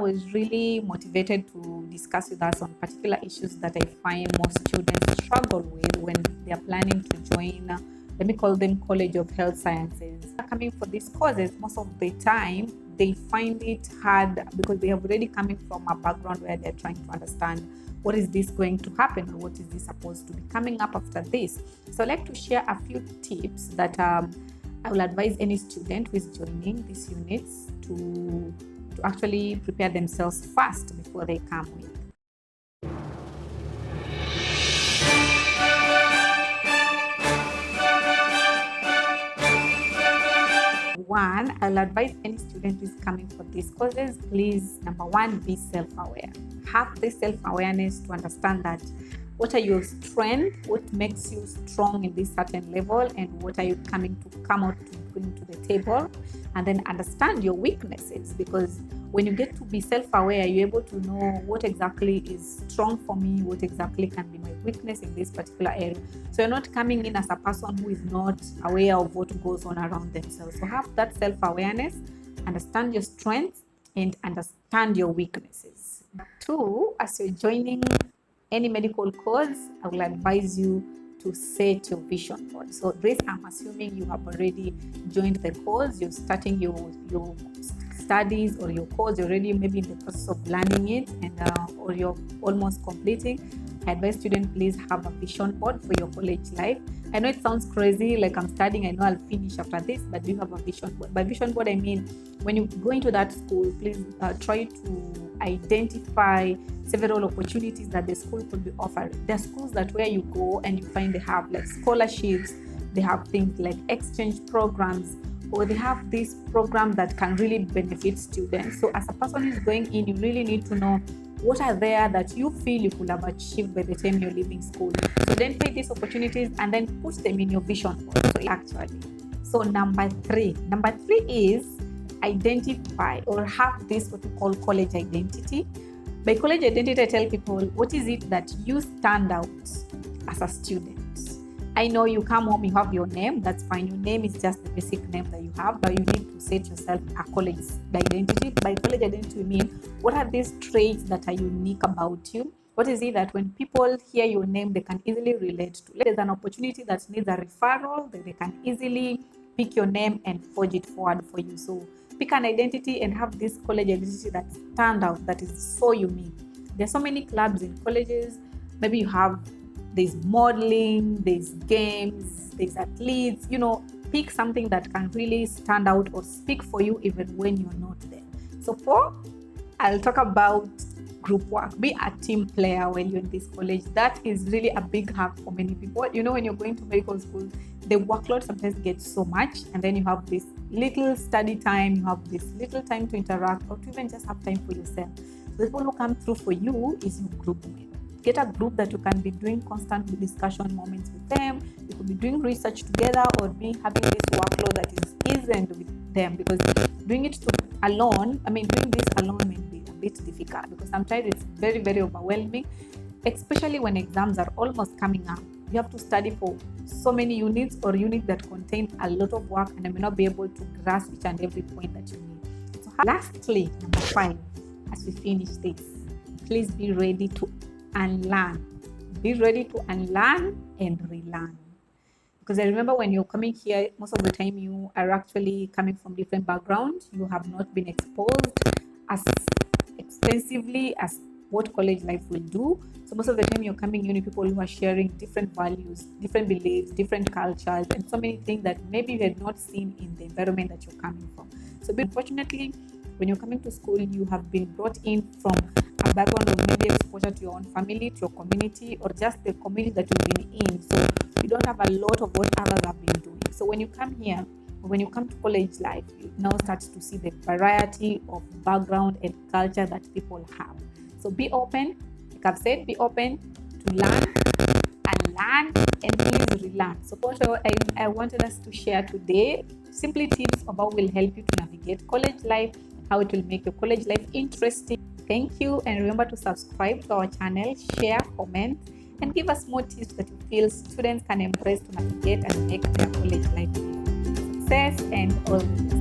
I was really motivated to discuss with us on particular issues that I find most students struggle with when they are planning to join, let me call them College of Health Sciences. Coming for these courses, most of the time, they find it hard because they have already coming from a background where they're trying to understand what is this going to happen or what is this supposed to be coming up after this. So I'd like to share a few tips that I will advise any student who is joining these units to actually prepare themselves first before they come with. One, I'll advise any student who is coming for these courses, please, number one, be self-aware. Have this self-awareness to understand that what are your strengths, what makes you strong in this certain level, and what are you coming to come out to bring to the table, and then understand your weaknesses, because when you get to be self-aware, you're able to know what exactly is strong for me, what exactly can be my weakness in this particular area. So you're not coming in as a person who is not aware of what goes on around themselves. So have that self-awareness, understand your strengths, and understand your weaknesses. Two, as you're joining any medical course, I will advise you to set your vision board. So this, I'm assuming you have already joined the course, you're starting your studies or your course, you're already maybe in the process of learning it, and or you're almost completing. I advise students, please have a vision board for your college life. I know it sounds crazy, like I'm studying, I know I'll finish after this, but do you have a vision board? By vision board, I mean, when you go into that school, please try to identify several opportunities that the school could be offering. There are schools that where you go and you find they have like scholarships, they have things like exchange programs, or they have this program that can really benefit students. So as a person who's going in, you really need to know what are there that you feel you could have achieved by the time you're leaving school. So identify these opportunities and then put them in your vision board. So actually, so number three is identify or have this what we call college identity. By college identity, I tell people, what is it that you stand out as a student? I know you come home, you have your name, that's fine. Your name is just the basic name that you have, but you need to set yourself a college identity. By college identity, we mean what are these traits that are unique about you? What is it that when people hear your name, they can easily relate to? There's an opportunity that needs a referral, that they can easily pick your name and forge it forward for you. So pick an identity and have this college identity that stand out, that is so unique. There's so many clubs in colleges. Maybe you have, there's modeling, there's games, there's athletes, pick something that can really stand out or speak for you even when you're not there. So four, I'll talk about group work. Be a team player when you're in this college. That is really a big help for many people. When you're going to medical school, the workload sometimes gets so much, and then you have this little study time, you have this little time to interact or to even just have time for yourself. The people who come through for you is your group mate. Get a group that you can be doing constant discussion moments with them. You could be doing research together or be having this workload that is easy with them, because doing this alone may be a bit difficult, because sometimes it's very, very overwhelming, especially when exams are almost coming up. You have to study for so many units or units that contain a lot of work, and I may not be able to grasp each and every point that you need. So lastly, number 5, as we finish this, please be ready to unlearn. Be ready to unlearn and relearn. Because I remember when you're coming here, most of the time you are actually coming from different backgrounds. You have not been exposed as extensively as what college life will do. So most of the time you're coming in with people who are sharing different values, different beliefs, different cultures, and so many things that maybe you had not seen in the environment that you're coming from. So unfortunately, when you're coming to school, you have been brought in from a background of maybe exposure to your own family, to your community, or just the community that you've been in. So you don't have a lot of what others have been doing. So when you come here, when you come to college life, you now start to see the variety of background and culture that people have. So be open, like I've said, be open to learn and learn, and please relearn. So what I wanted us to share today, simply tips about will help you to navigate college life, how it will make your college life interesting. Thank you, and remember to subscribe to our channel, share, comment, and give us more tips that you feel students can embrace to navigate and make their college life success and all the best.